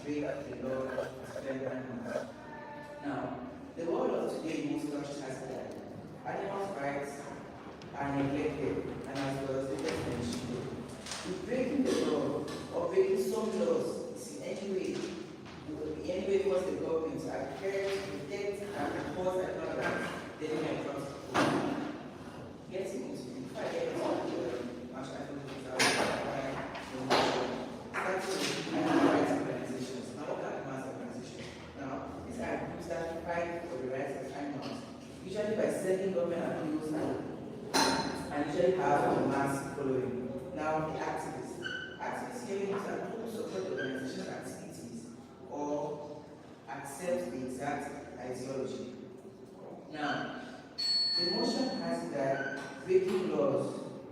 break the law to defend animals. Now, the world of today in most countries has that animals' rights are neglected and as well as the mentioned. If breaking the law or breaking some laws is in any way force the government to adhere to protect and enforce animal rights, then we can cross the board. Getting into the fight against national animal rights organizations. Now, what are animal organizations? Now, these are groups that fight for the rights of animals, usually by sending government appeals and usually have a mass following. Now, the activists here use are people who support the organization's activities or accept the exact ideology. Now, the motion has that breaking laws,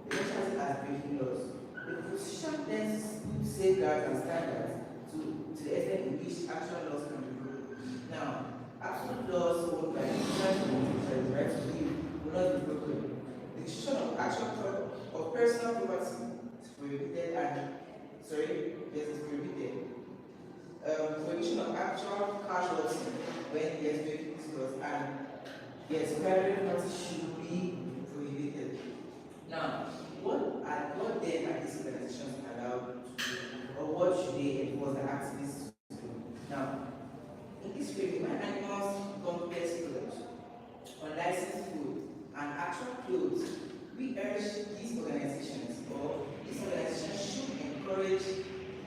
the motion has it as breaking laws. The position then puts safeguards and standards to the extent in which actual laws can be broken. Now, absolute laws owned by the right to live will not be broken. The decision of of personal property is prohibited is prohibited. Prohibition of actual casualty when there's breaking these laws, and yes, private property should be prohibited. Now, what then are these organizations allowed to do, or what should they enforce the activists to do? Now, in this way, when animals complex products, unlicensed food, and actual clothes, we urge these organizations should encourage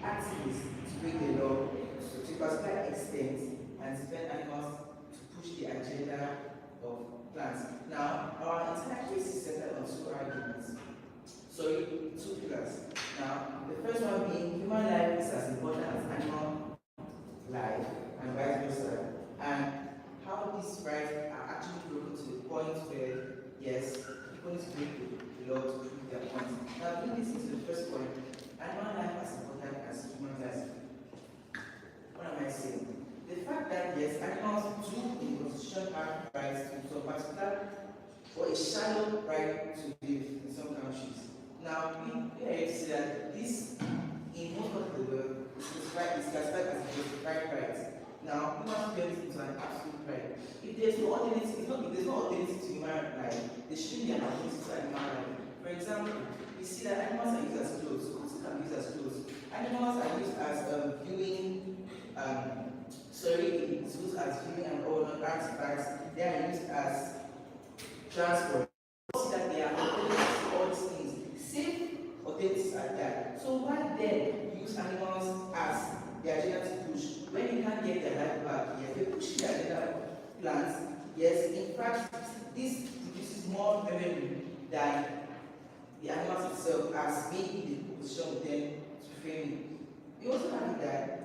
activists to break the law to a particular extent and defend animals to push the agenda of plants. Now, our entire case is centered on two pillars. Now, the first one being human life is as important as animal life, and vice versa, and how these rights are actually broken to the point where, yes, people need to break the law to prove their point. Now, bring this into the first point, animal life as important as human life. What am I saying? The fact that, yes, animals do in the Constitution have rights to some particular or a shallow right to live in some countries. Now, we are here to say that this, in most parts of the world, is classified as a justified right. Now, we must turn this into an absolute right. If there's no alternative, if there's no alternative to human life, there shouldn't be an alternative to animal life. For example, we see that animals are used as clothes. What's can be used as clothes? Animals are used as viewing, and all artifacts. They are used as transport. See that they are alternatives to all these things. Safe alternatives are there. So why then use animals as the agenda to push when you can't get their life back? Yes, they push the agenda plants. Yes, in fact, this produces more revenue than the animals itself as being in the position with them to frame it. We also have that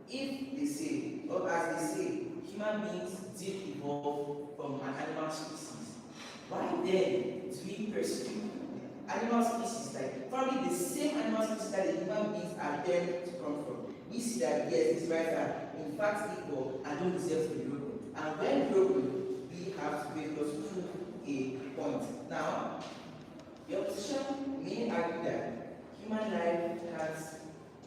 if they say, or as they say, human beings did evolve from an animal species, why then do we pursue animal species like probably the same animal species that the human beings are there to come from? We see that yes, these rights are in fact equal and don't deserve to be broken. And when broken, we have to be able to prove a point. Now, the opposition may argue that human life can't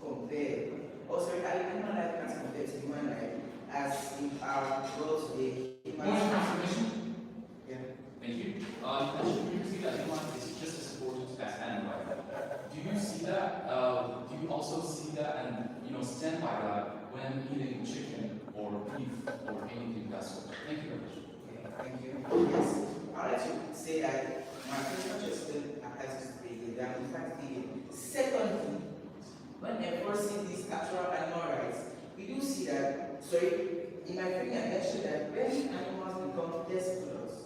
compare. Animal life can't compare to human life as in our world today. Yeah. Thank you. You see that animal is just as important as animal life. Do you see that? Do you also see that and stand by that when eating chicken or beef or anything of that sort? Thank you very much. Okay, thank you. Yes, I'd like to say that my first just applies to vegan. They are in fact vegan. Secondly, when enforcing these natural animal rights, we do see that, in my opinion, I mentioned that when animals become test products,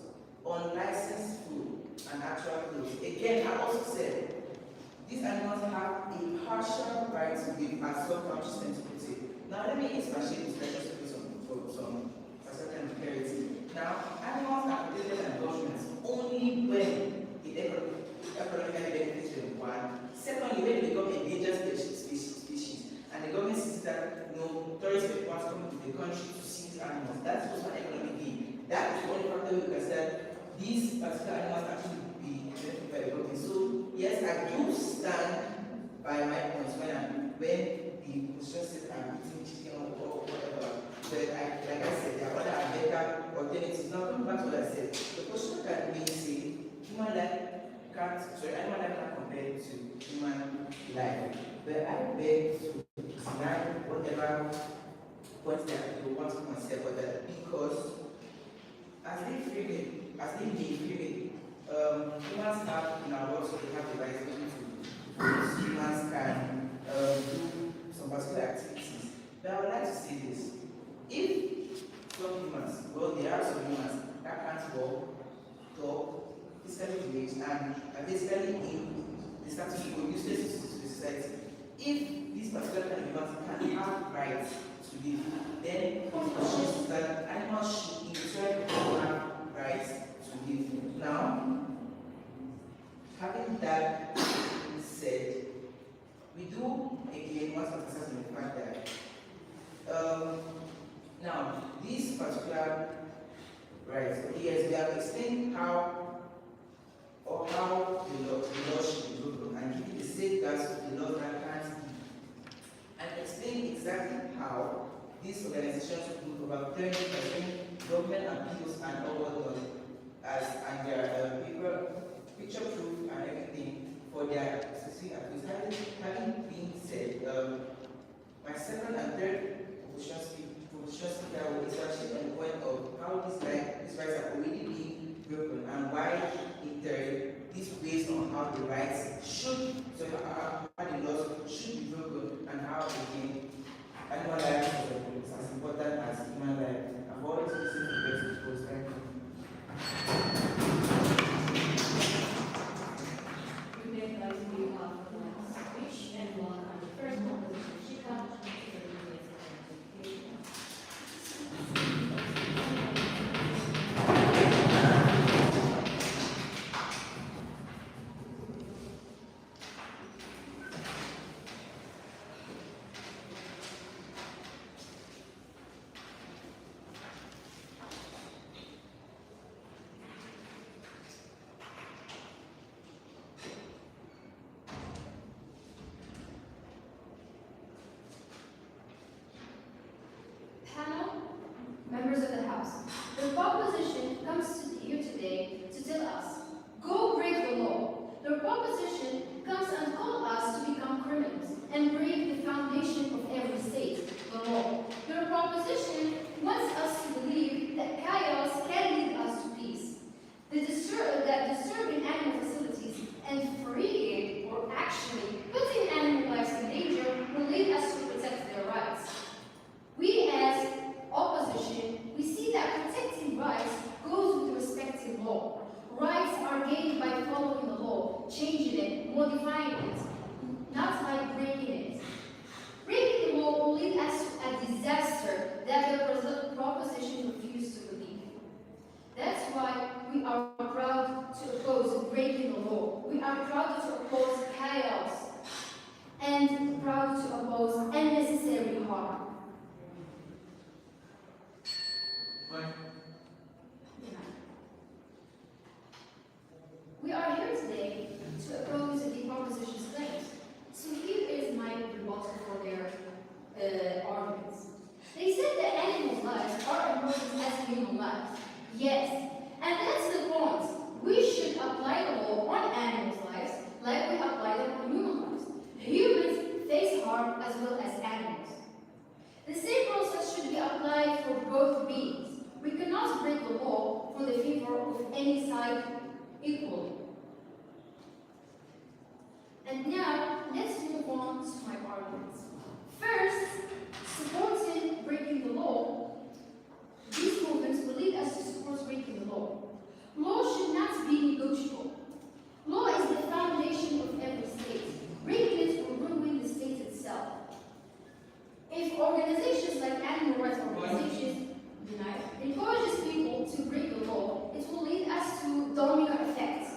unlicensed food, and actual clothes, again, I also said, these animals have a partial right to live as some countries tend to put it. Now, let me expatiate this just for some certain clarity. Now, animals are protected and governments only when it economically benefits them. One. Secondly, when they become endangered species, and the government sees that tourists may want to come to the country to see these animals. That's also an economic gain. That is the only factor we can say that these particular animals actually be benefited by the government. So yes, I do stand by my points when the position says I'm but like I said, there are other better alternatives. Now, coming back to what I said, the question that we say, animal life can't compare to human life. But I beg to deny whatever points that you want to consider for that, because as they may feel it, humans have in our world, so they have the right to vote. Humans can do some particular activities. But I would like to say this. If some humans, well, there are some humans that can't walk, talk, physically engage, and are basically in the status quo, useless to society. If these particular kind of humans can have rights to live, then it shows that animals should in turn have rights to live. Now, having that said, we do again want to emphasize on the fact that now these particular rights, yes, we have explained how the law should be broken and give the safeguards of the law that can't be, and explain exactly how these organizations will overturn government appeals and all what done and their picture proof and everything for their specific appeals. Having been said, my second and third position speaker will actually on the point of how these rights are already being broken and why in turn this based on how the rights should, so how the laws should be broken and how again animal life is as important as human life. I've always listened to this post. Thank you. We would like to be speech and welcome the first proposition. Shika. Panel, members of the House, the proposition comes to you today to tell us, go break the law. The proposition comes and calls us to become criminals and break the foundation of every state, the law. The proposition wants us to believe that chaos can lead us to peace. That disturbing animal facilities and freeing or actually putting animal lives in danger will lead us to protect their rights. We as opposition, we see that protecting rights goes with respecting law. Rights are gained by following the law, changing it, modifying it, not by breaking it. Breaking the law will lead us to a disaster that the proposition refused to believe. That's why we are proud to oppose breaking the law. We are proud to oppose chaos and proud to oppose unnecessary harm. We are here today to oppose the proposition's claims. So here is my rebuttal for their arguments. They said that animal lives are important as human lives. Yes, and that's the point. We should apply the law on animals' lives like we apply them on human lives. Humans face harm as well as animals. The same process should be applied for both beings. We cannot break the law for the favor of any side equally. And now, let's move on to my arguments. First, supporting breaking the law, these movements will lead us to support breaking the law. Law should not be negotiable. Law is the foundation of every state. Breaking it will ruin the state itself. If organizations like animal rights organizations encourages people to break the law, it will lead us to domino effects.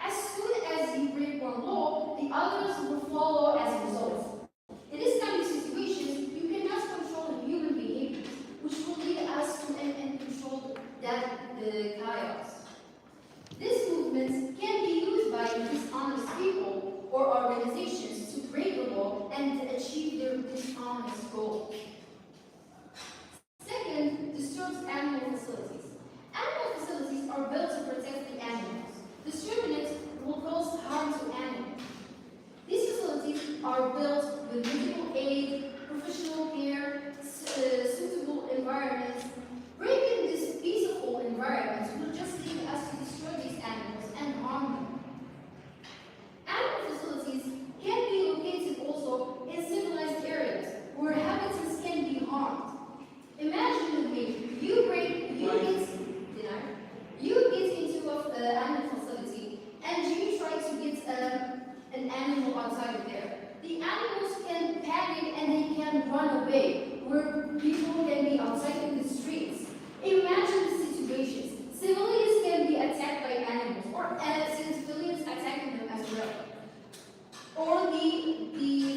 As soon as you break one law, the others will follow as a result. In this kind of situation, you cannot control human behaviors, which will lead us to and control the chaos. This movement can be used by dishonest people or organizations to break the law and achieve their dishonest goal. Second, where people can be outside in the streets. Imagine the situations. Civilians can be attacked by animals, or civilians attacking them as well. Or the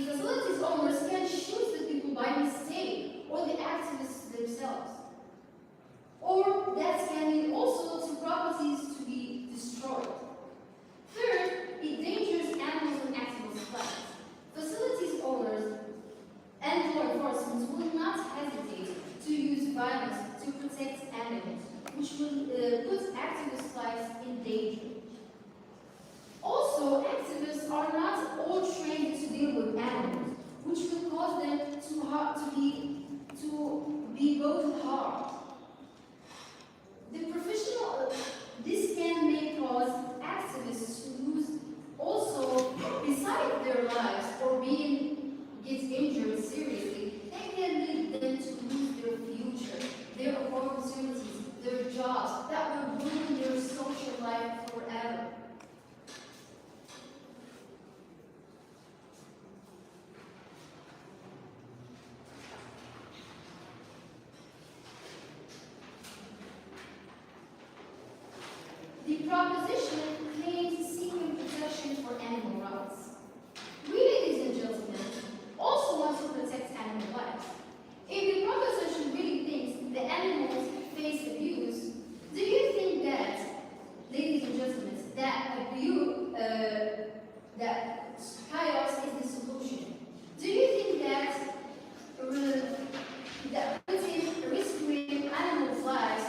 facilities owners can shoot the people by mistake, or the activists themselves. Or that can lead also to properties to be destroyed. Third, it endangers animals and activists' lives. Facilities owners and law enforcement will not hesitate to use violence to protect animals, which will put activists' lives in danger. Also, activists are not all trained to deal with animals, which will cause them to be both harmed. This may cause activists to lose also, beside their lives or get injured seriously, they can lead them to lose their future, their opportunities, their jobs, that will ruin their social life forever. The proposition claims seeking protection for animal rights. We, ladies and gentlemen, also want to protect animal lives. If the proposition really thinks the animals face abuse, do you think that, ladies and gentlemen, that chaos is the solution? Do you think that rescuing animals' lives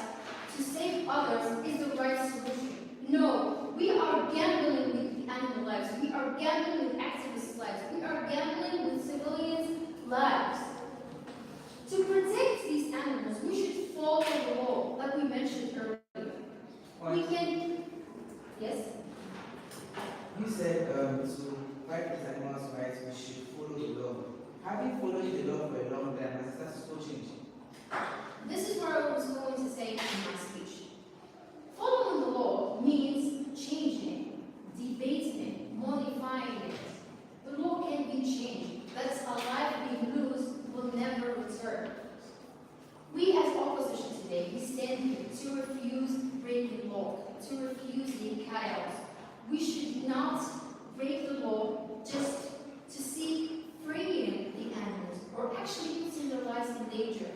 to save others is the right solution? No, we are gambling with the animal lives. We are gambling with activists' lives. We are gambling with civilians' lives. To protect these animals, we should follow the law, like we mentioned earlier. We can, yes? You said to fight these animals' rights, we should follow the law. Having followed the law for a long time, has that still changed? This is what I was going to say in my speech. Following the law means changing it, debating it, modifying it. The law can be changed, but a life we lose will never return. We as opposition today, we stand here to refuse breaking law, to refuse the chaos. We should not break the law just to seek freeing the animals, or actually putting their lives in danger.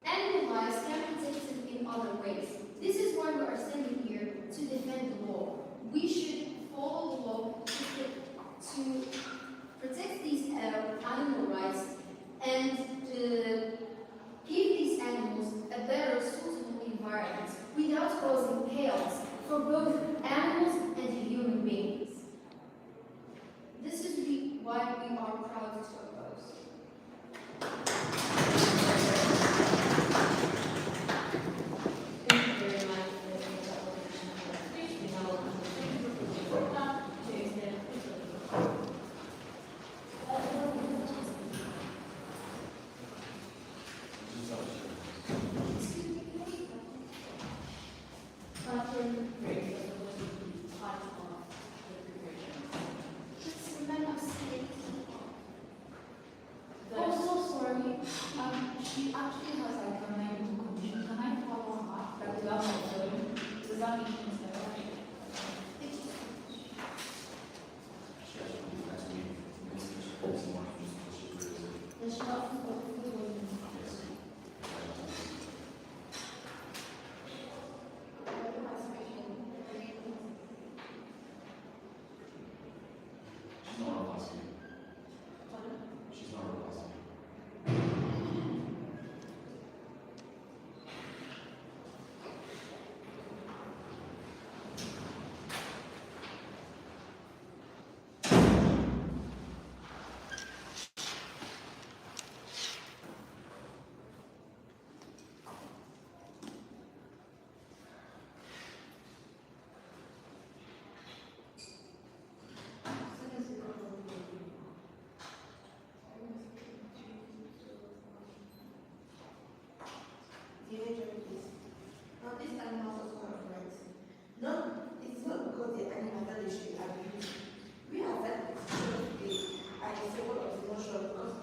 Animal lives can be protected in other ways. This is why we are standing here to defend the law. We should follow the law to protect these animal rights and give these animals a better, suitable environment without causing chaos for both animals and human beings. This is why we are proud to oppose. Thank you very much for the opposition for the speech. We now will continue to extend Oh, so sorry. She actually has like a medical condition. Can I follow her? Like without my phone? Does that make sense? Does she not feel She's not our classmate. She's not our classmate. Now, these animals also have rights. No, it's not because the animals that they should be abused. We have that decision today, and it's a word of emotion because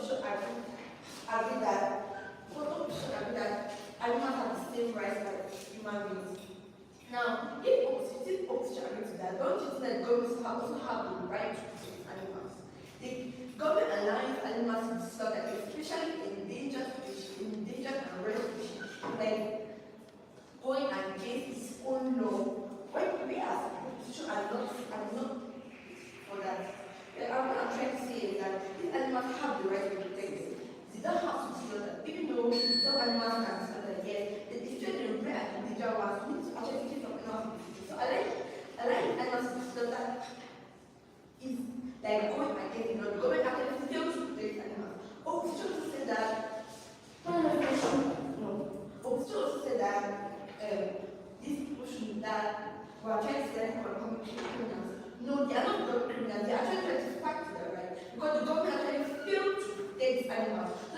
opposition agree that animals have the same rights as human beings. Now, if opposition agree to that, don't you think that governments also have the right to protect animals? The government allows animals to be slaughtered, especially endangered and rare species, like going against its own law. When we as opposition are not for that. What I'm trying to say is that these animals have the right to protect them. They don't have to be slaughtered. Even though some animals can be slaughtered, yes, it's just the rare and endangered ones. We need to actually keep some animals. So I like animals to be slaughtered is like going against the law. The government actually fails to protect animals. Opposition also said that Opposition also said that these people should that we are trying to say that criminals. No, they are not criminals. They are actually trying to fight for their right because the government actually failed to protect these animals. So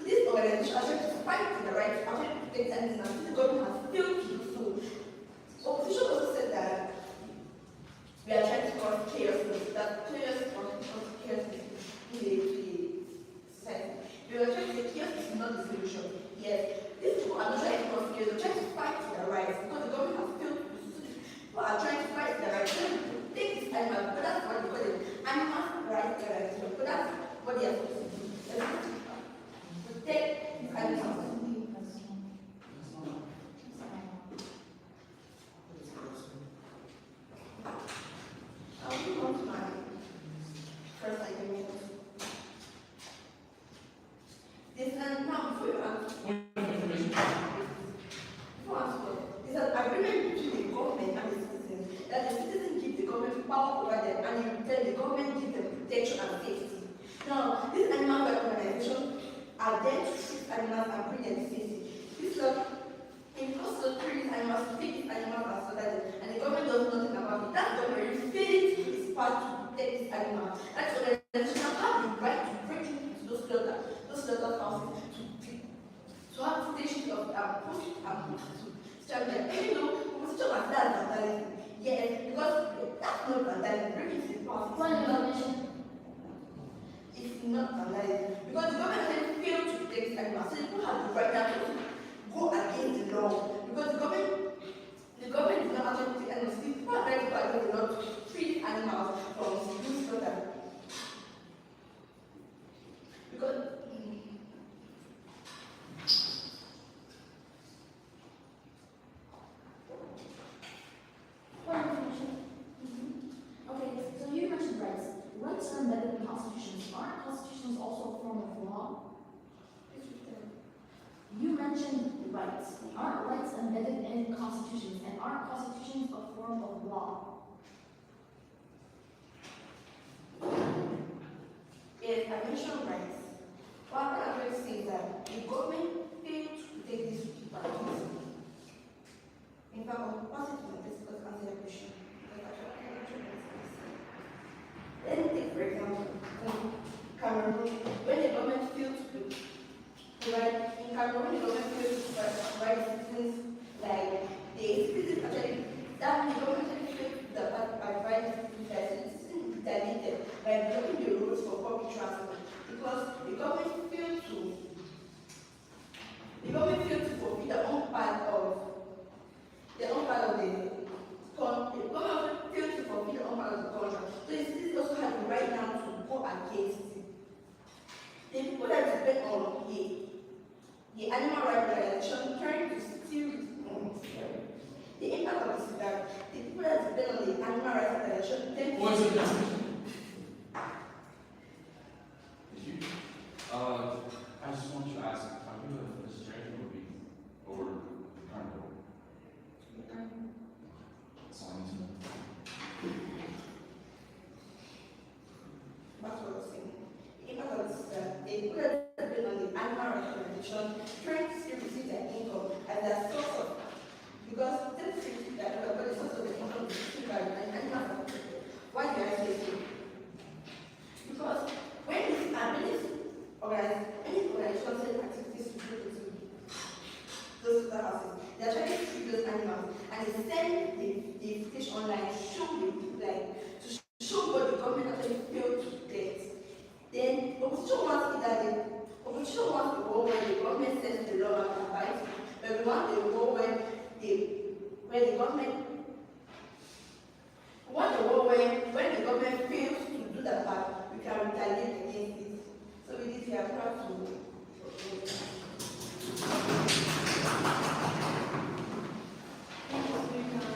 this organization actually to fight for the right to actually protect animals. The government has failed to do so. Opposition also said that we are trying to cause chaos. That chaos causes chaos in the society. We are trying to say chaos is not the solution. Yes, these people are not trying to cause chaos. They're trying to fight for their rights because the government has failed to do so. People are trying to fight for their rights. Trying to protect these animals, but that's what they call it. Animal rights organization. But that's what they are supposed to do. They're supposed to protect these animals. I'll move on to my first argument. Now, before you answer, there's an agreement between the government and the citizens that the citizens give the government power over them and in return the government gives them protection and safety. Now, these animal rights organizations are there to treat animals and bring them safety. This law imposes to treat these animals to take these animals as slaughtered and the government does nothing about it. That government failing to do its part to protect these animals. That organization have the right to break into those slaughterhouses to have footage of post and structure. Even though opposition was that vandalism, yes, because that's not vandalism. Breaking into the house it's not vandalism because the government actually failed to protect these animals. So people have the right to go against the law because the government is not actually protecting animals. People are trying to go against the law to free animals from being slaughtered. Because Okay, so you mentioned rights. Rights are embedded in constitutions. Aren't constitutions also a form of law? You mentioned rights. Aren't rights embedded in constitutions? And aren't constitutions a form of law? yes, I mentioned rights. What I'm going to say is that the government failed to protect these people. In fact, I'll pass it to my best to answer your question. Let me take, for example, Cameroon, when the government failed to provide, in Cameroon, the government failed to provide citizens, like, the citizens actually, that the government actually failed to provide citizens retaliated by blocking the roads for public transport, because the government failed to fulfill their own part of the government failed to fulfill their own part of the contract. So the citizens also have the right now to go against it. The people that depend on the animal rights organization trying to steal the impact of this is that the people that depend on the animal rights organization tend to I just want to ask, are you a vegetarian or carnivore? That's all I need to know. That's what I was saying. The impact of this is that the people that depend on the animal rights organization trying to still receive their income as their source of, because they receive their income, but the source of the income is still by an animal rights. Why do I say so? Because when this organization send activities to go to those houses, they are trying to treat those animals and they send the fish online to show the like to show what the government actually failed to protect. Then opposition that the opposition wants a world where the government sets the law and abides, but we want a world where the government when the government fails to do that part, we can retaliate against it. So with this, we are proud to propose. Thank you, Speaker.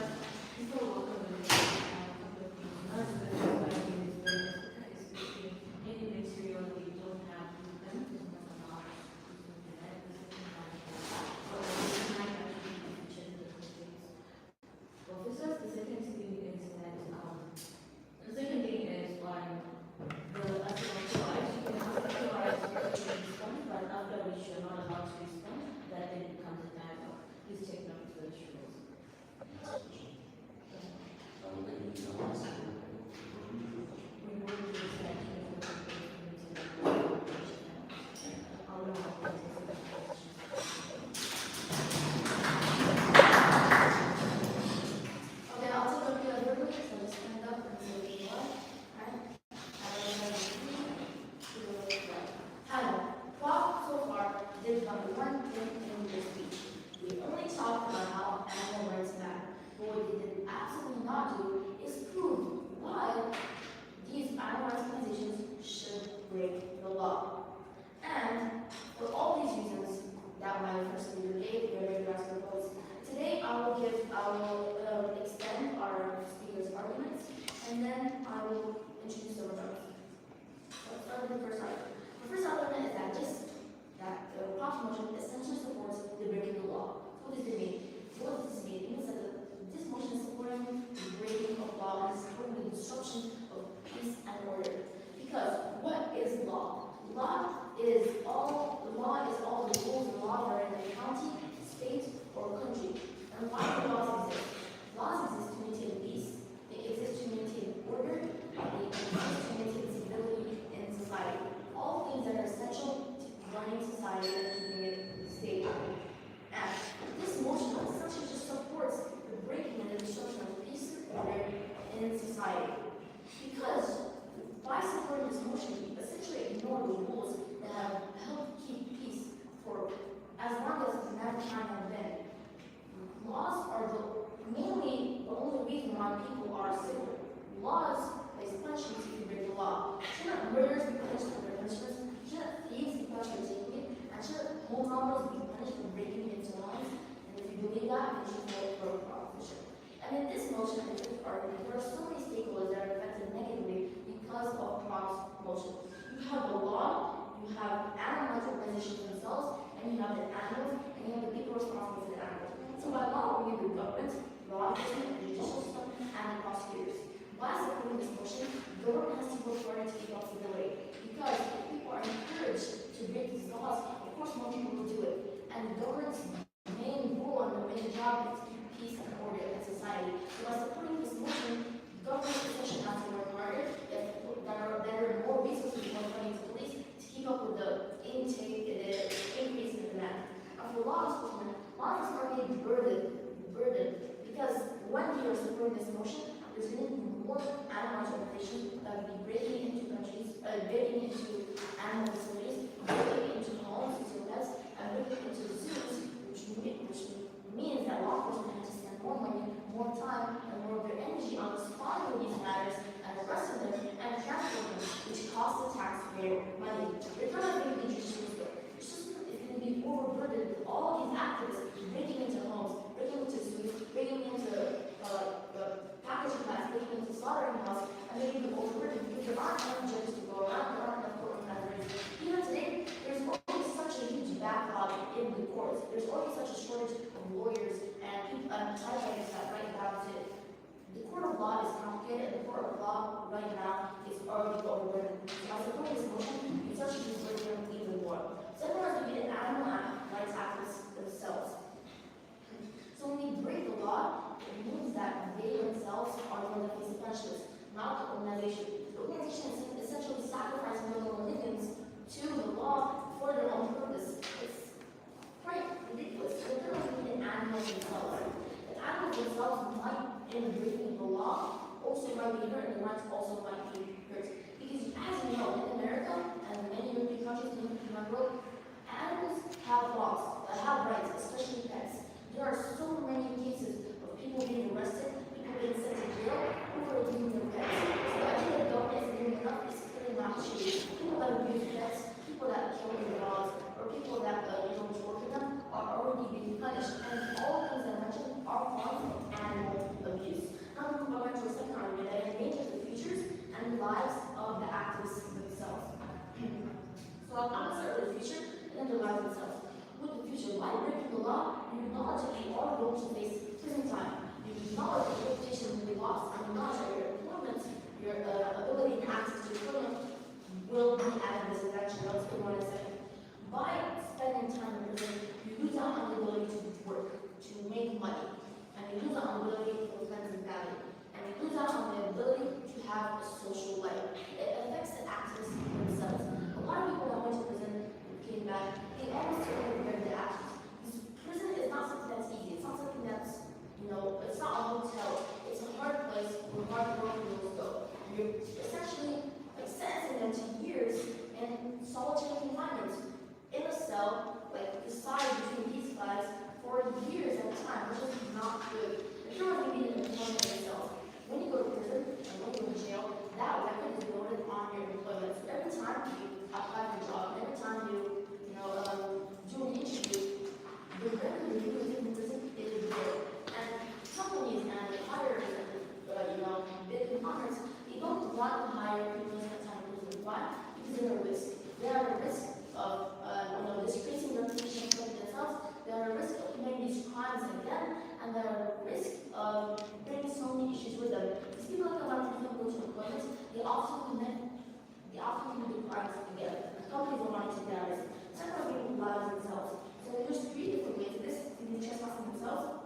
Before welcoming a couple of things, one of the things I think is very necessary is speaking any material we don't have with them is not allowed to use the net, the second one. But we might actually be featured in the complaints. Officers, the second thing is that the second thing is when the as you can have two hours to respond, but after which you're not allowed to respond, that then becomes a dialogue. Please take note of those rules. We will do this actually for the committee. I'll know how to answer the questions. Okay, I'll take a few other ways, so just stand up and say what you want, right? Hello. Well, so far, did not one thing in this speech. We only talked about how animal rights matter, but what they did absolutely not do is prove why these animal rights organizations should break the law. And for all these reasons that my first leader gave, very aggressive votes, today I will extend our speakers' arguments, and then I will introduce the results. So let's start with the first argument. The first argument is that the proposed motion essentially supports the breaking of the law. So what does it mean? What does this mean? It means that this motion is supporting the breaking of law and supporting the disruption of peace and order. Because what is law? Law is all the rules and laws that are in the county, state, or country. And why do laws exist? Laws exist to maintain peace. They exist to maintain order. They exist to maintain stability in society. All things that are essential to running society and keeping it stable. And this motion essentially just supports the breaking and the destruction of peace and order in society. Because by supporting this motion, we essentially ignore the rules that have helped keep peace for as long as mankind has been. Laws are mainly the only reason why people are civil. Laws place punishments if you break the law. Shouldn't murderers be punished for their punishments? Shouldn't thieves be punished for taking it? And shouldn't home robbers be punished for breaking into homes? And if you believe that, then you should vote for a proposition. And in this motion, in this argument, there are so many stakeholders that are affected negatively because of Tom's motion. You have the law, you have animal rights organizations themselves, and you have the animals, and you have the people responsible for the animals. So by law, we need the government, law enforcement, the judicial system, and the prosecutors. By supporting this motion, the government has to work harder to keep up stability. Because if people are encouraged to break these laws, of course more people will do it. And the government's main goal and the main job is to keep peace and order in society. So by supporting this motion, the government essentially has to work harder. There are more resources more funding to police to keep up with the increase in demand. And for law enforcement are being burdened because when we are supporting this motion, there's going to be more animal organizations that will be breaking into countries, breaking into animal facilities, breaking into homes, into pets, and breaking into zoos, which means that law enforcement has to spend more money, more time, and more of their energy on responding to these matters and arresting them and transporting them, which costs the taxpayer money. They're not going to be judicial system. The system is going to be overburdened with all these activists breaking into homes, breaking into zoos, breaking into packaging plants, breaking into slaughtering houses, and making them overburdened because there aren't enough judges to go around, there aren't enough court organizers. Even today, there's always such a huge backlog in the courts. There's always such a shortage of lawyers and people and typewriters that write down to it. The court of law is complicated, and the court of law right now is already overburdened. So by supporting this motion, it's actually just breaking them even more. So everyone has to be the animal rights activists themselves. So when they break the law, it means that they themselves are the ones that face the punishments, not the organization. The organization is essentially sacrificing their own livings to the law for their own purpose. It's quite ridiculous. So there are even animals themselves. The animals themselves might, in breaking the law, also might be hurt, and the rights also might be hurt. Because as you know, in America and many European countries, Cameroon, animals have rights, especially pets. There are so many cases of people being arrested, people being sent to jail over abusing their pets. So I think the government is doing enough is clearly not to people that abuse pets, people that kill their dogs, or people that torture them are already being punished. And all things I mentioned are forms of animal abuse. Now we're going to a second argument that endangers the futures and the lives of the activists themselves. So I'm going to start with the future and then the lives themselves. With the future, by breaking the law, you acknowledge that you are going to face prison time. You acknowledge that your reputation will be lost, and acknowledge that your employment, your ability and access to employment will be at a disadvantage. I'll explain what in a second. By spending time in prison, you lose out on the ability to work, to make money, and you lose out on the ability for friends and family, and you lose out on the ability to have a social life. It affects the activists themselves. A lot of people that went to prison came back, they almost certainly regret the actions. Because prison is not something that's easy. It's not something that's, it's not a hotel. It's a hard place where hard work rules go. And you're essentially sentencing them to years in solitary confinement in a cell, like the side between these guys, for years at a time, which is not good. If you're going to be an employment yourself, when you go to prison and when you go to jail, that record is noted on your employment. So every time you apply for a job, every time you do an interview, the record you do in prison is there. And companies and hirers and big conglomerates, they don't want to hire people in that time in prison. Why? Because they're at risk. They're at a risk of disgracing their reputation for themselves. They're at a risk of committing these crimes again, and they're at a risk of bringing so many issues with them. These people that come out from go to employment, they often commit crimes again. Companies don't want to take that risk. Second, people lie to themselves. So there's three different ways to this: the trespassing themselves,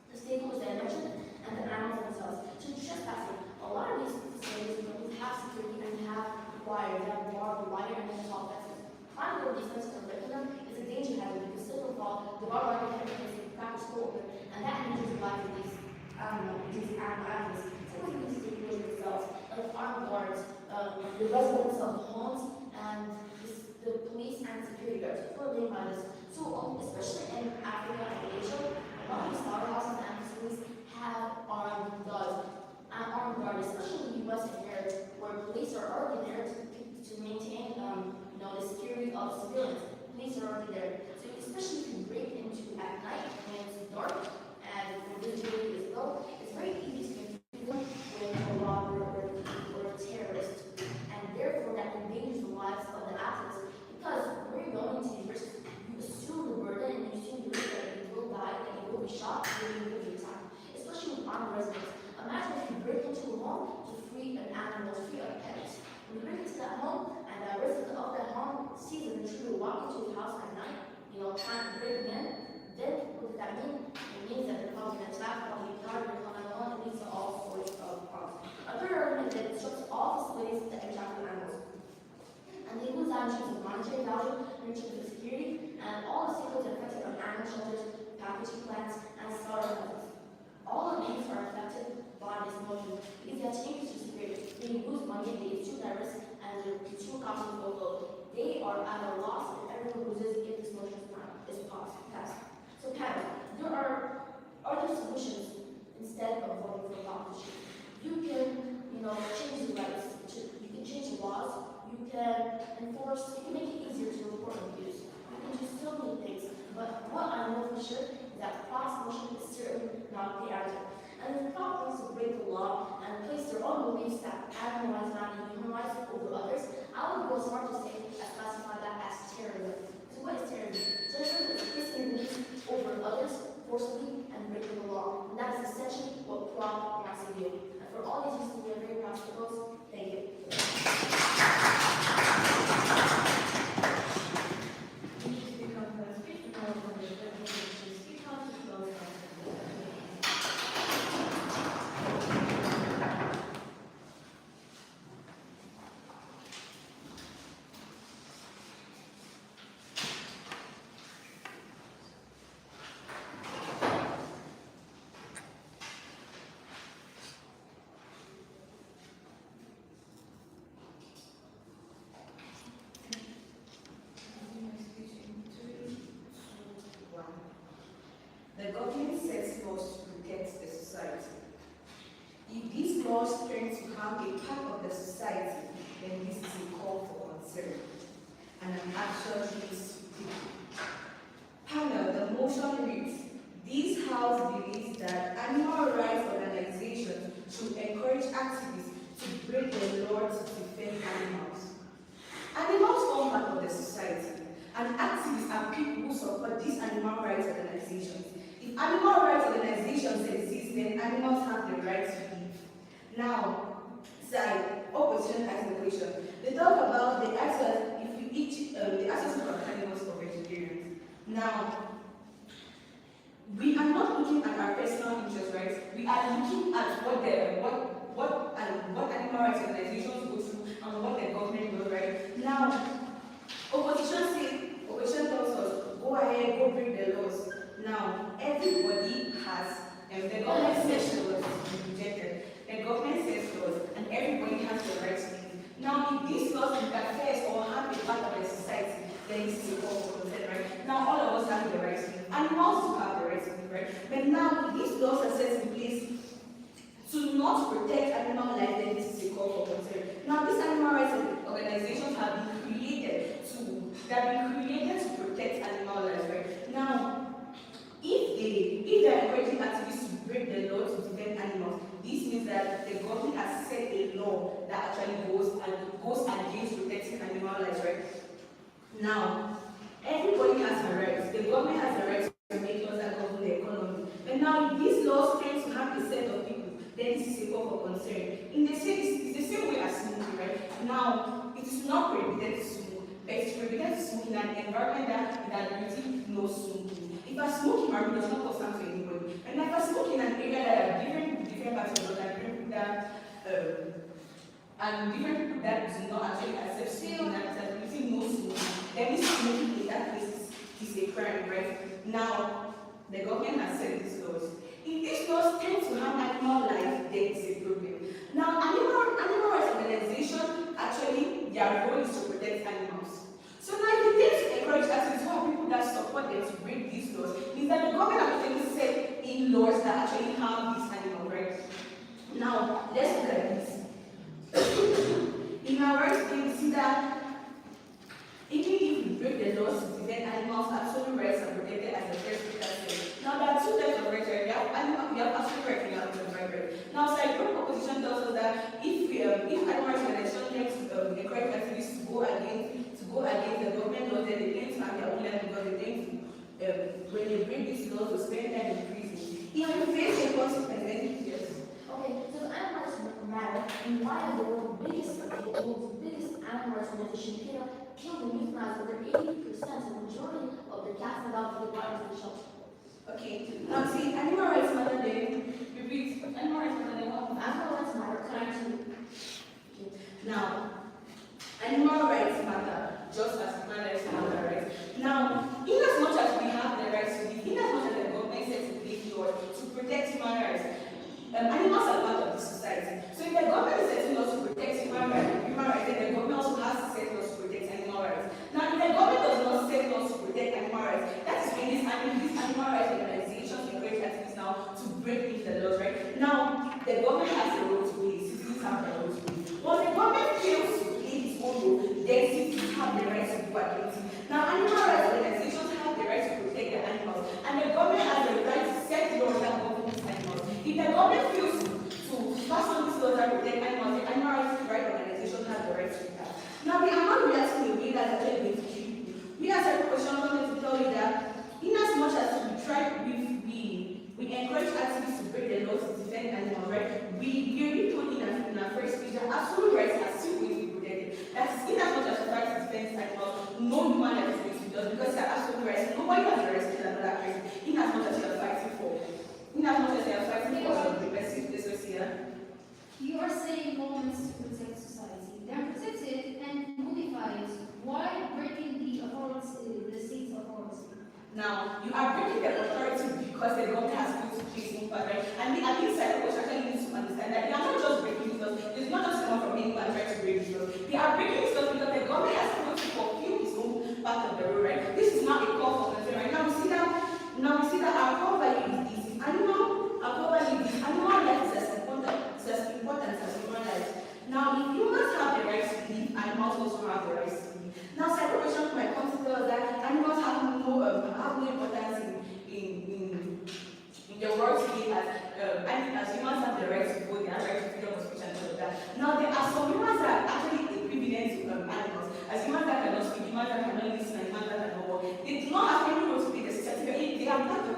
the stakeholders that I mentioned, and the animals themselves. So trespassing, a lot of these facilities have security and have wire, they have barbed wire and then tall fences. Climbing over these fences and breaking them is a danger hazard because slip and fall, the barbed wire can crack your skull open, and that endangers the lives of these animal activists. Some of these stakeholders themselves, like armed guards, the residents of homes, and the police and security guards. People are named by this. So especially in Africa and Asia, a lot of these slaughterhouses and facilities have armed guards. Armed guards, especially in the U.S. and Europe, where police are already there to maintain the security of civilians. Police are already there. So especially if you break into at night when it's dark and when visibility is low, it's very easy to confuse with a robber or a terrorist. And therefore that endangers the lives of the activists. Because when you're going into these risks, you assume the burden and you assume the risk that you will die, that you will be shot, and you will be attacked. Especially with armed residents. Imagine if you break into a home to free an animal, to free a pet. When you break into that home and the resident of that home sees an intruder walk into his house at night, trying to break him in, then what does that mean? It means that they're causing an attack, causing a crowd, they're causing one, it leads to all sorts of problems. A third argument is that it disrupts all facilities that interact with animals. And they lose out in terms of monetary value, in terms of security, and all the stakeholders affected are animal shelters, packaging plants, and slaughterhouses. All of these are affected by this motion because they have changes to security. They lose money, they assume that risk, and their consumer costs will go low. They are at a loss if everyone loses if this motion is passed. So panel, there are other solutions instead of voting for proposition. You can, change the rights, you can change the laws, you can make it easier to report abuse. You can do so many things, but what I know for sure is that proposition is certainly not the answer. And if Prop wants to break the law and place their own beliefs that animal rights not human rights over others, I would go as far to say classify that as terrorism. So what is terrorism? Terrorism is placing beliefs over others forcibly and breaking the law. And that is essentially what Prop wants to do. And for all these reasons, we are very proud to propose. Thank you. concern. And I'm actually speaking. Panel, the motion reads, this House believes that animal rights organizations should encourage activists to break the law to defend animals. Animals form part of the society, and activists are people who support these animal rights organizations. If animal rights organizations exist, then animals have the right to live. Now, side, opposition asks the question. They talk about the access, if you eat, the access to animals for vegetarians. Now, we are not looking at our personal interest, right? We are looking at what animal rights organizations go through and what the government does, right? Now, opposition tells us, go ahead, go break the laws. Now, everybody has, the government says laws, rejected. The government says laws, and everybody has the right to live. Now, if these laws interfere or harm a part of the society, then this is a call for consent, right? Now, all of us have the right to live. Animals do have the right to live, right? But now, if these laws are set in place to not protect animal life, then this is a call for concern. Now, these animal rights organizations have been created to protect animal lives, right? Now, if they are encouraging activists to break the law to defend animals, this means that the government has set a law that actually goes against protecting animal lives, right? Now, everybody has a right. The government has a right to make laws that govern the economy. But now, if these laws tend to have a set of people, then this is a call for concern. It's the same way as smoking, right? Now, it is not prohibited to smoke, but it is prohibited to smoke in an environment that really no smoking. If I smoke in my room, it does not cause harm to anybody. And if I smoke in an area that are different parts of the world, and different people that do not actually accept smoking, that really no smoking, then this smoking in that place is a crime, right? Now, the government has set these laws. If these laws tend to harm animal life, then it's a problem. Now, animal rights organizations, actually, their role is to protect animals. So now, if they tend to encourage activists who are people that support them to break these laws, means that the government actually set in laws that actually harm these animals, right? Now, let's look at this. In our rights, we see that even if we break the laws to defend animals, absolute rights are protected as the first speaker said. Now, there are two types of rights, right? We have absolute rights and we have absolute right. Now, Cyprus opposition tells us that if animal rights organizations encourage activists to go against the government laws, then they tend to have their own land because they tend to, when they break these laws, to spend time in prison. If you face a consequence, yes. Okay, so the animal rights matter, and why are the world's biggest animal rights organization kill and euthanize over 80%, the majority of the cats and dogs that are in the shelter? Okay, now see, animal rights matter then. Repeat, animal rights matter then what? Animal rights matter, Okay. Now, animal rights matter, just as human rights matter, right? Now, in as much as we have the rights to live, in as much as the government sets in place laws to protect human rights, animals are part of the society. So if the government is setting laws to protect human rights, then the government also has to set laws to protect animal rights. Now, if the government does not set laws to protect animal rights, that is when these animal rights organizations encourage activists now to break the laws, right? Now, the government has a role to play, citizens have a role to play. Once the government fails to play its own role, then citizens have the right to go against it. Now, animal rights organizations have the right to protect the animals, and the government has the right to set laws that govern these animals. If the government fails to pass on these laws that protect animals, the animal rights organization has the right to do that. Now, we are not reacting in a way that's actually going to kill people. We as a professional wanted to tell you that in as much as we encourage activists to break the laws to defend animals, right? We already told in our first speech that absolute rights are still going to be protected. That's in as much as the right to defend animals, no human life is going to be done because they are absolute rights. Nobody has the right to kill another person in as much as you are fighting for. In as much as you are fighting for the basic dissociation. You are saying governments to protect society. They are protected and modified while breaking the state's authority. Now, you are breaking the authority because the government has put in place in part, right? And the inside of actually needs to understand that they are not just breaking these laws. It's not just someone from England trying to break these laws. They are breaking these laws because the government has put to fulfill its own part of the role, right? This is not a call for concern, right? Now we see that our core value is this. Our core value is animal life is as important as human life. Now, if humans have the right to live, animals also have the right to live. have no importance in the world today as humans have the right to vote, they have the right to freedom of speech and all of that. Now there are some humans that are actually equivalent to animals. As humans that cannot speak, humans that cannot listen, and humans that cannot walk. They do not have any role to play in the society. They are part of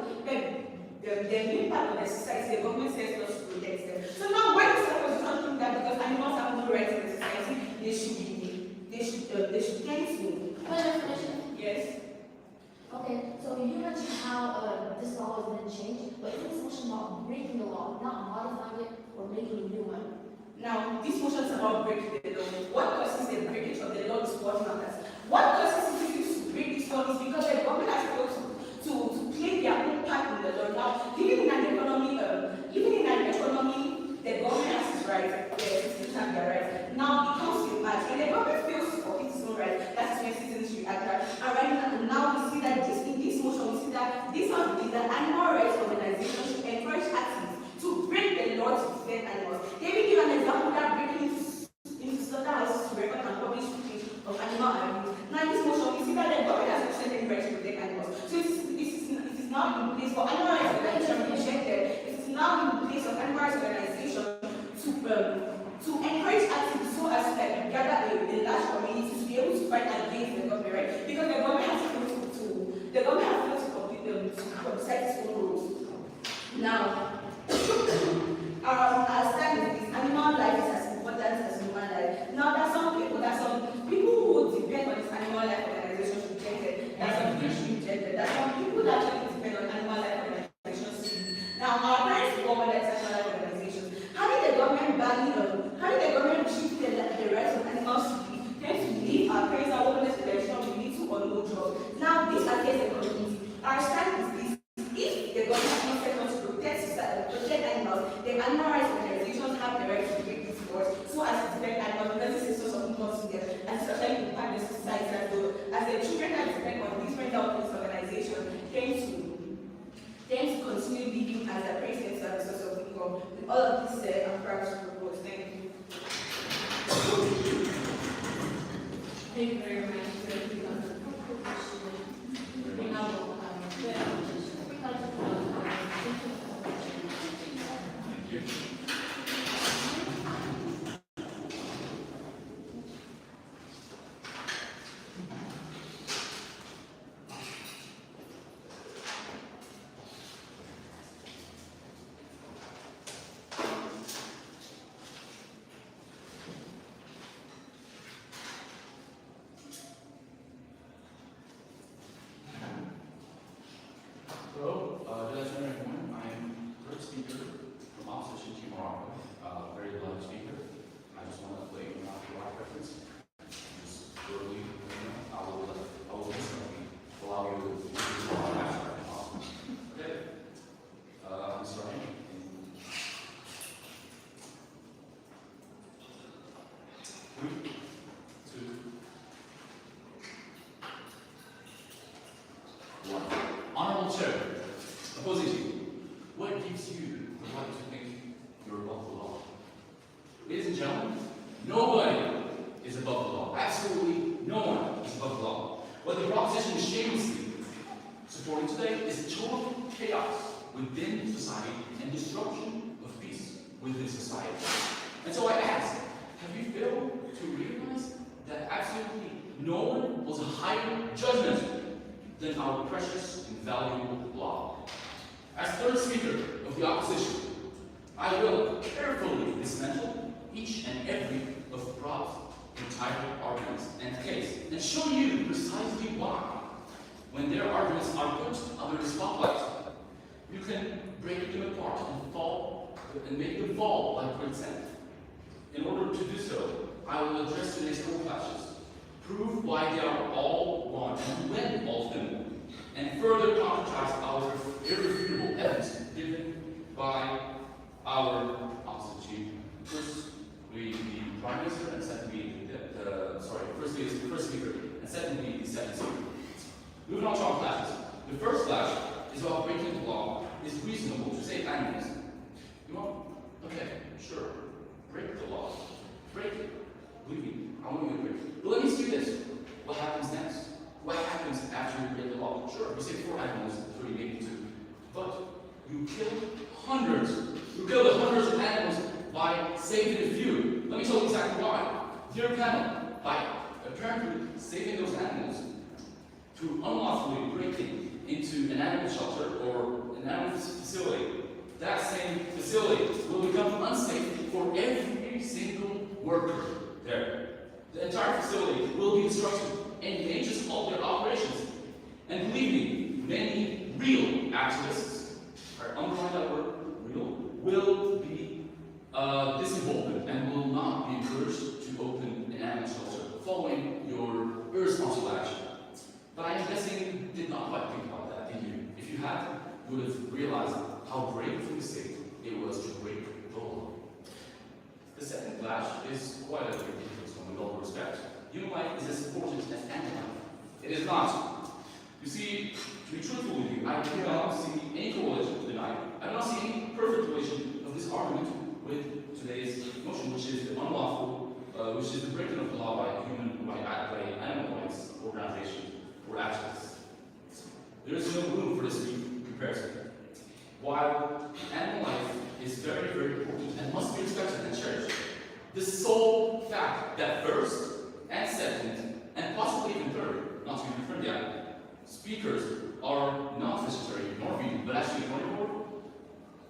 they're being part of the society, the government says not to protect them. So now why is the opposition think that because animals have no rights in the society, they should tend to? Yes. Okay, so you mentioned how this law has been changed, but isn't this motion about breaking the law, not modifying it or making a new one? Now, this motion is about breaking the law. What causes the breakage of the law is what matters. What causes citizens to break this law is because the government has failed to play their own part in the law. Now, even in an economy, the government has its rights, the citizens have their rights. Now, it comes to a match. When the government fails to fulfill its own rights, that's when citizens react. And right now, we see that in this motion, we see that this one is that animal rights organization should encourage activists to break the law to defend animals. They will give an example that breaking into slaughterhouses to record and publish footage of animal abuse. Now, in this motion, we see that the government has extended the right to protect animals. So it is now in place for animal rights organization rejected. It is now in place of animal rights organization to encourage activists so as to gather a large community to be able to fight against the government, right? Because the government has failed to complete to set its own rules. Now, our stand is animal life is as important as human life. Now, there are some people who depend on this animal life organization rejected. There are some people rejected. There are some people that actually depend on animal life organizations. Now, our parents government animal life organizations. How did the government restrict the rights of animals to live? Then to leave our parents are working as election, we need to or no job. Now, this against the community. Our stand is this. If the government has not set us to protect animals, the animal rights organizations have the right to break these laws so as to defend animals because this is a source of income to them and especially impact the society as the children that depend on these mental health organizations tend to continue living as their parents as a source of income. With all of this, I'm proud to propose. Thank you. Thank you very much for the proposition. We now will have the opposition. Thank you. Hello, good afternoon everyone. I am third speaker from opposition to Morocco, very beloved speaker. I just want to let you know the right reference. Just early, I will listen, allow you to use the after. Okay, I'm starting. 3, 2, 1. Honorable Chair, opposition, what gives you the right to think you're above the law? Ladies and gentlemen, nobody is above the law. Absolutely no one is above the law. What the proposition is shamelessly supporting today is total chaos within society and disruption of peace within society. And so I ask, have you failed to realize that absolutely no one holds a higher judgment than our precious and valuable law? As third speaker of the opposition, I will carefully dismantle each and every of the props, entitled arguments, and case, and show you precisely why, when their arguments are put under the spotlight, you can break them apart and make them fall like great sand. In order to do so, I will address today's core clashes, prove why they are all wrong and when all of them, and further contrast our irrefutable evidence given by our opposite chief. First, the Prime Minister, and secondly, firstly is the first speaker, and secondly, the second speaker. Moving on to our classes. The first class is about breaking the law. It's reasonable to say animals. You want? Okay, sure. Break the law. Break it. Believe me, I want you to break it. But let me ask you this. What happens next? What happens after you break the law? Sure, we say You killed hundreds of animals by saving a few. Let me tell you exactly why. Dear panel, by apparently saving those animals through unlawfully breaking into an animal shelter or an animal facility, that same facility will become unsafe for every single worker there. The entire facility will be disrupted and may just halt their operations. And believe me, many real activists, underline that word, real, will be disemboldened and will not be encouraged to open an animal shelter following your irresponsible action. But I'm guessing you did not quite think about that, did you? If you had, you would have realized how brave for the state it was to break the law. The second clash is quite a ridiculous one with all due respect. Human life is as important as animal life. It is not. You see, to be truthful with you, I do not see any correlation tonight. I do not see any perfect relation of this argument with today's motion, which is the unlawful, which is the breaking of the law by animal rights organizations or activists. There is no room for this comparison. While animal life is very, very important and must be respected and cherished, the sole fact that first and second and possibly even third, not to be confirmed yet, speakers are not necessary nor needed, but actually ignored,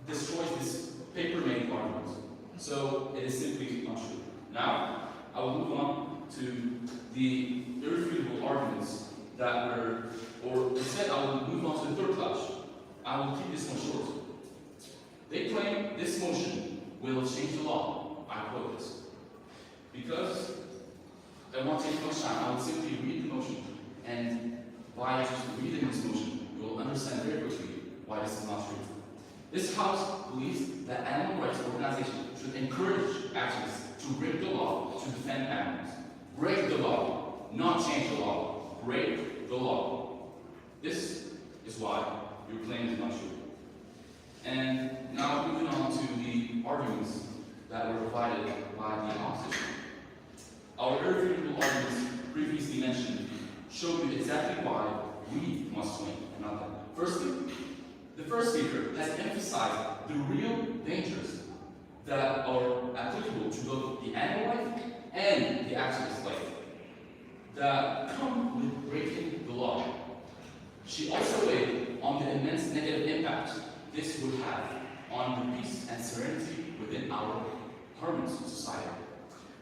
destroys this paper-made argument. So it is simply untrue. Now, I will move on to the irrefutable arguments that were, or instead I will move on to the third clash. I will keep this one short. They claim this motion will change the law. I quote this. Because I won't take much time, I will simply read the motion, and by just reading this motion, you will understand very quickly why this is not true. This House believes that animal rights organizations should encourage activists to break the law to defend animals. Break the law, not change the law. Break the law. This is why your claim is not true. And now moving on to the arguments that were provided by the opposition. Our irrefutable arguments previously mentioned show you exactly why we must win and not them. Firstly, the first speaker has emphasized the real dangers that are applicable to both the animal life and the activist life that come with breaking the law. She also weighed on the immense negative impact this would have on the peace and serenity within our harmonious society.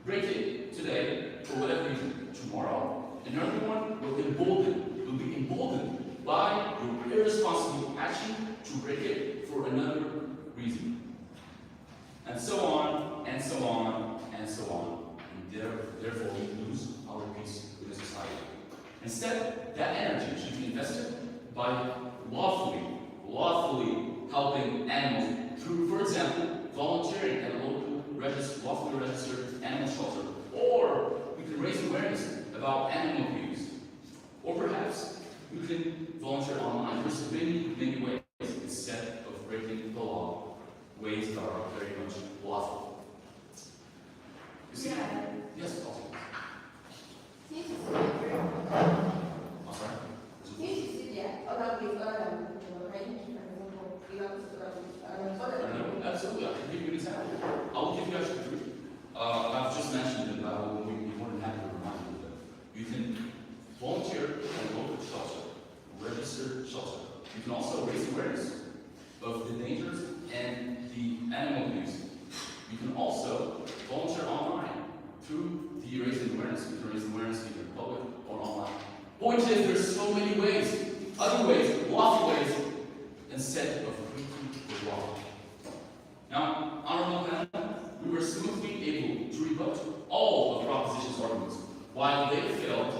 Break it today, for whatever reason, tomorrow, another one will be emboldened by your irresponsible action to break it for another reason. And so on, and so on, and so on. And therefore, we lose our peace within society. Instead, that energy should be invested by lawfully helping animals through, for example, volunteering at a local lawfully registered animal shelter. Or we can raise awareness about animal abuse. Or perhaps we can volunteer online. There's many, many ways instead of breaking the law, ways that are very much lawful. You see? Yeah. Yes, also. Since you see I'm sorry? Since you see there, other ways other than Absolutely, I can give you an example. I'll give you actually three. I've just mentioned it, but I will be more than happy to remind you of them. You can volunteer at a local shelter, registered shelter. You can also raise awareness of the dangers and the animal abuse. You can also volunteer online through the raising awareness. You can raise awareness either in public or online. Point is, there's so many ways, other ways, lawful ways, instead of breaking the law. Now, honorable panel, we were smoothly able to rebut all of the proposition's arguments, while they failed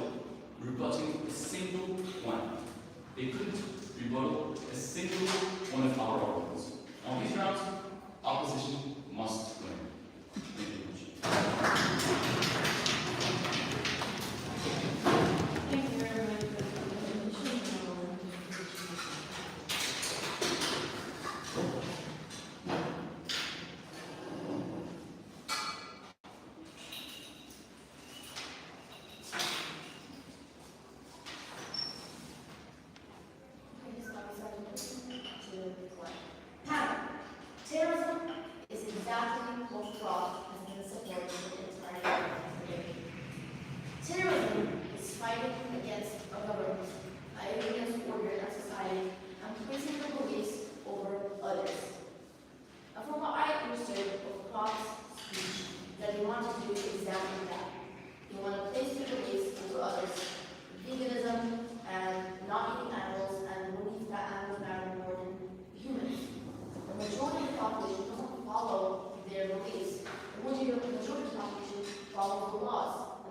rebutting a single one. They couldn't rebut a single one of our arguments. On these grounds, opposition must win. Thank you very much. Thank you very much for the presentation. I just got excited to collect.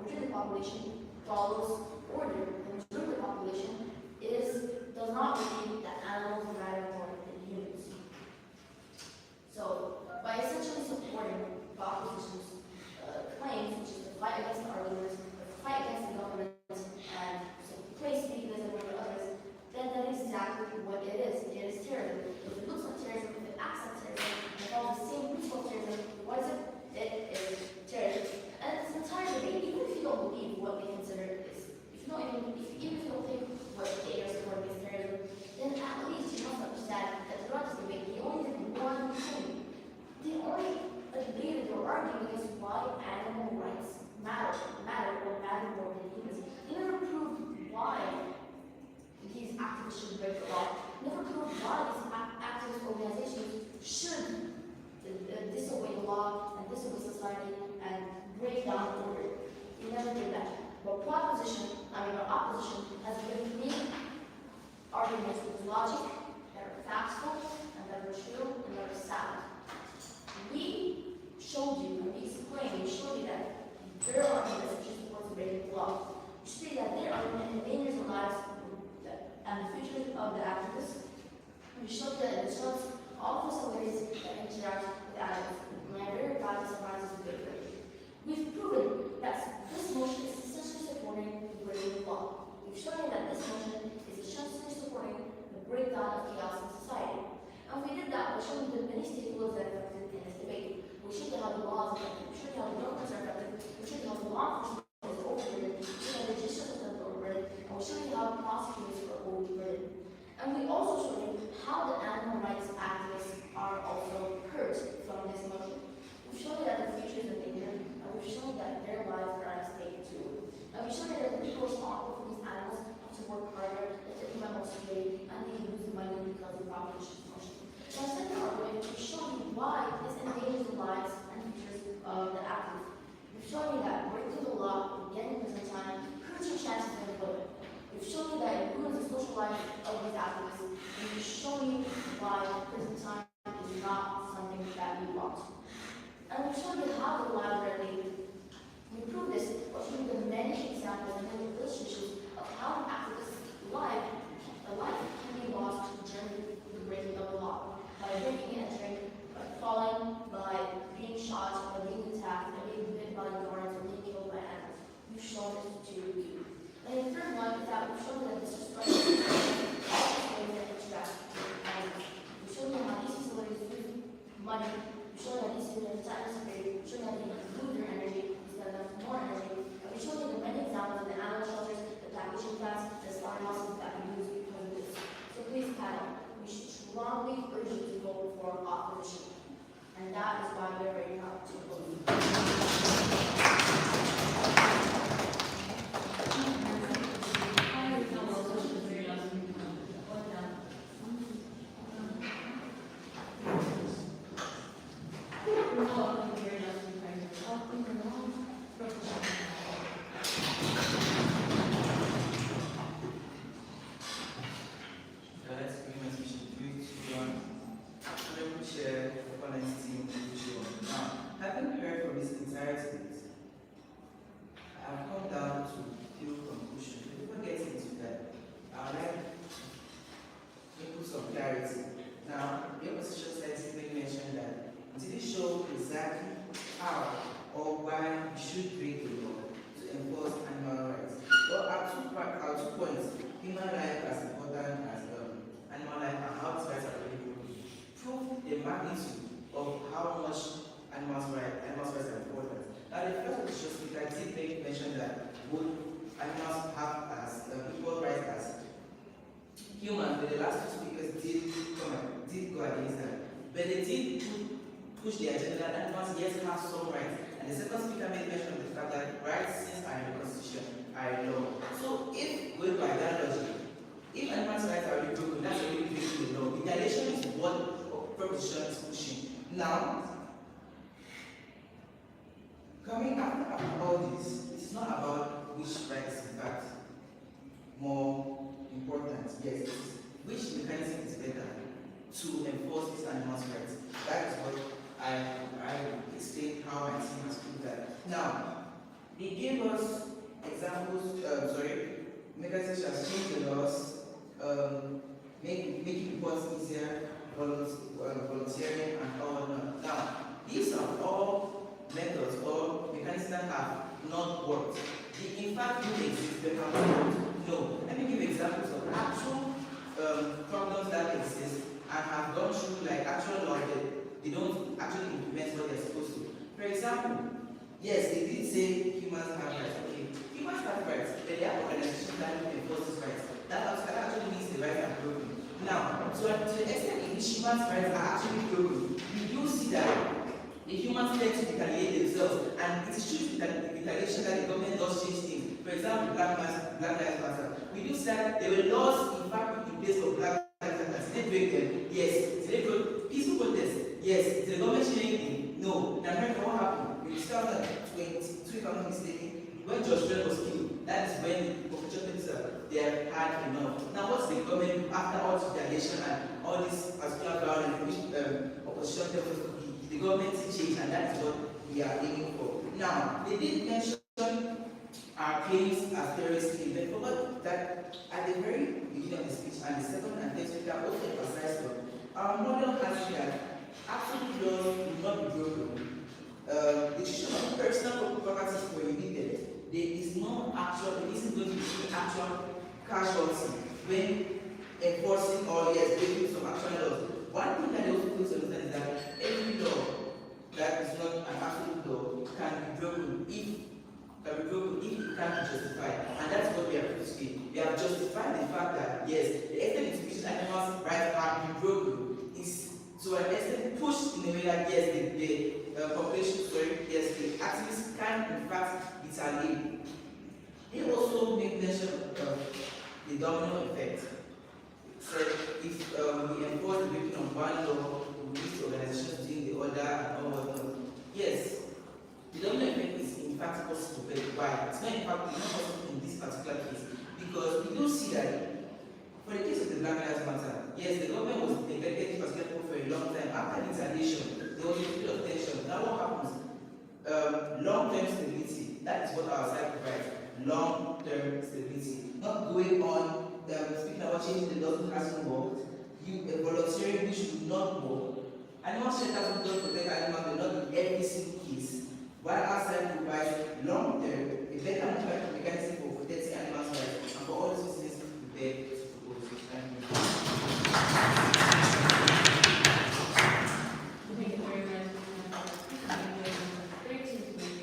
majority of the population follows order. The majority of the population does not believe that animals matter more than humans. So, by essentially supporting the opposition's claims, which is to fight against the arguments, to fight against the government, and to place veganism over others, then that is exactly what it is. It is terrorism. If it looks like terrorism, if it acts like terrorism, and it follows the same principle of terrorism, what is it? It is terrorism. And it's an entire debate, even if you don't believe what they consider it is. Even if you don't think what they are supporting is terrorism, then at least you must understand that throughout this debate, they only did one thing. They only debated or argued against why animal rights matter more than humans. They never proved why these activists should break the law. Never proved why these activist organizations should disobey the law and disobey society and break down order. They never did that. But our opposition has given me arguments with logic that are factual and that are true and that are sound. We showed you, and we showed you that their argument is supposed to break the law. We showed you that their argument endangers the lives and the future of the activists. We showed you that it shows all facilities that interact with animals. And I'm very proud to summarize this debate. We've proven that this motion is essentially supporting the breaking of law. We've shown you that this motion is essentially supporting the breakdown of chaos in society. And we did that by showing you the many stakeholders that are affected in this debate. We showed you how the law is affected. We showed you how the governments are affected. We showed you how the law enforcement is overburdened. We showed you how the judicial system is overburdened. And we showed you how prosecutors are overburdened. And we also showed you how the animal rights activists are also hurt from this motion. We've shown you that the future is in danger, and we've shown you that their lives are at stake too. And we've shown you that the people responsible for these animals have to work harder, they have to implement more security, and they lose money because of the population motion. So I said our way, we've shown you why this endangers the lives and futures of the activists. We've shown you that breaking the law, getting prison time, hurts your chances of employment. We've shown you that it ruins the social life of these activists, and we've shown you why prison time is not something that we want. And we've shown you how the lives are linked. We prove this by showing you the many examples and many illustrations of how an activist's life can be lost during the breaking of the law. By breaking and entering, by falling, by being shot, by being attacked, by being bitten by guards, or being killed by animals. We've shown this to you. And the third one is that we've shown you that this is all facilities that interact with animals. We've shown you how these facilities lose money. We've shown you how these facilities are security. We've shown you how they lose their energy instead of more energy. And we've shown you the many examples of the animal shelters, the packaging plants, the slaughterhouses that we use because of this. So please, panel, we strongly urge you to vote for opposition. And that is why we're very proud to vote. Humans, but the last two speakers did go against that. But they did push the agenda that animals yes have some rights. And the second speaker made mention of the fact that rights since are in the constitution are in law. So if going by that logic, if animals' rights are already broken, that's already breaking the law. Retaliation is what proposition is pushing. Now, coming after all this, it is not about which rights in fact more important, yes, which mechanism is better to enforce these animals' rights. That is what I explained how my team has proved that. Now, They gave us examples, mechanisms has changed the laws, making reports easier, volunteering, and all that. Now, these are all methods or mechanisms that have not worked. They in fact do exist, but have not worked. No. Let me give examples of actual problems that exist and have gone through like actual law that they don't actually implement what they're supposed to. For example, yes, they did say humans have rights. Okay, humans have rights, but they have organizations that don't enforce these rights. That actually means the rights are broken. Now, to the extent in which humans' rights are actually broken, we do see that the humans tend to retaliate themselves, and it is true that the retaliation that the government does change things. For example, Black Lives Matter. We do see that there were laws in fact in place for Black Lives Matter. Did they break them? Yes. Did they break peaceful protests? Yes. Did the government change anything? No. In America, what happened? In 2022, if I'm not mistaken, when George Floyd was killed, that is when the population themselves they have had enough. Now, what's the government after all this retaliation and all this particular violence which opposition tells us the government to change, and that is what we are aiming for. Now, they did mention our claims as terrorist claims, but forgot that at the very beginning of the speech and the second and third speaker also emphasized on our model has that absolute laws will not be broken. The issue of personal property is prohibited. There is no actual, there isn't going to be actual casualty when enforcing or breaking some actual laws. One thing that they also put to understand is that every law that is not an absolute law can be broken if it can't be justified. And that's what we have put today. We have justified the fact that yes, the extent to which animals' rights have been broken is to an extent pushed in a way that yes, the population, the activists can in fact retaliate. They also make mention of the domino effect. So if we enforce the breaking of one law, we lead to organizations doing the other and all whatnot. Yes, the domino effect is in fact possible, but why? It's not in fact not possible in this particular case because we do see that for the case of the Black Lives Matter, yes, the government was neglecting this particular people for a long time. After retaliation, there was a period of tension. Now what happens? Long-term stability. That is what our side provides. Long-term stability. Not going on speaking about changing the laws that hasn't worked. Volunteering which would not work. Animal shelters don't protect animals, but not in every single case. While our side provides long-term, a better mechanism for protecting animals' rights, and for all these reasons, we beg to propose. Thank you. Thank you very much. Great to meet you.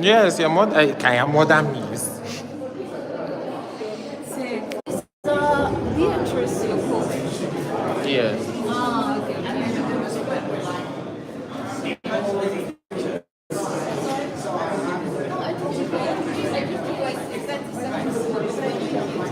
Yes, your mother. Can your mother miss? Beatrice, your coach. Yes.